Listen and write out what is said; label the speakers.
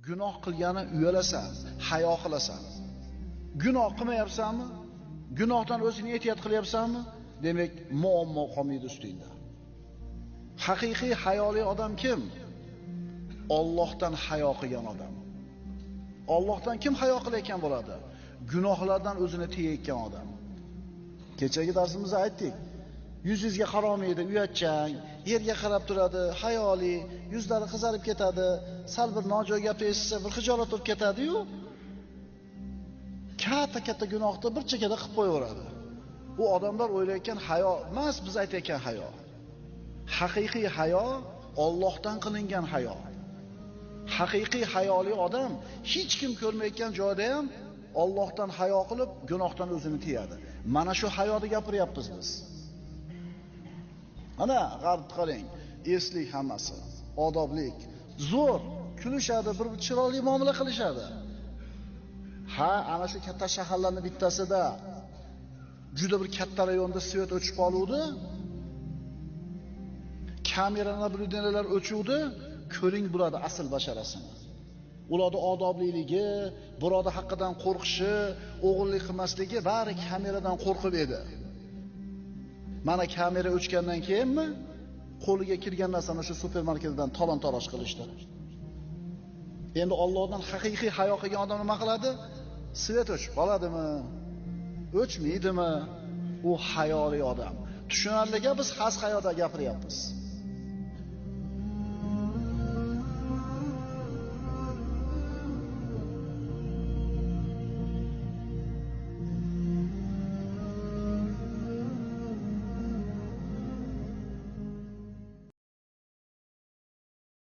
Speaker 1: Gunoh qilgani uyalasan, hayo qilasan. Gunoh qilmayapsanmi? Gunohdan o'zingni ehtiyot qilyapsanmi? Demak, muammo qolmaydi ustingda. Haqiqiy hayoli odam kim? Allohdan hayo qilgan odam. Allohdan kim hayo qilayotgan bo'ladi? Gunohlardan o'zini tiyayotgan odam. Kechagi darsimizda aytdik. Yuzingizga qaramaydi, uyatchang, yerga qarab turadi, hayoli, yuzlari qizarib ketadi, sal bir nojo'ya gap eshitsa bir xijolat bo'lib ketadi-yu, katta gunohni bir chekada qilib qo'yaveradi. Bu odamlar o'ylayotgan hayo emas, biz aytayotgan hayo. Haqiqiy hayo Allohdan qilingan hayo. Haqiqiy hayoli odam hech kim ko'rmayotgan joyda ham Allohdan hayo qilib, gunohdan o'zini tiyadi. Mana shu hayoni gapiryapmiz biz. Ana g'arbni qarang, eslik hammasi, odoblik, zo'r, kulishadi, bir chiroyli muomala qilishadi. Ha, ana shu katta shaharlarning bittasida juda bir katta rayonda svet o'chib qoluvdi. Kameralar, blyudenalar o'chuvdi. Ko'ring bo'ladi asl basharasini. Ularning odobliligi, birodar haqqidan qo'rqishi, o'g'illik qilmasligi bari kameradan qo'rqib edi. Mana kamera o'chgandan keyinmi qo'liga kirgan narsani shu supermarketdan talon-taroj qilishdi. Endi Allohdan haqiqiy hayo qilgan odam nima qiladi? Svet o'chib qoladimi? O'chmaydimi? U hayoli odam. Tushunarliga biz xas hayoda gapiryapmiz.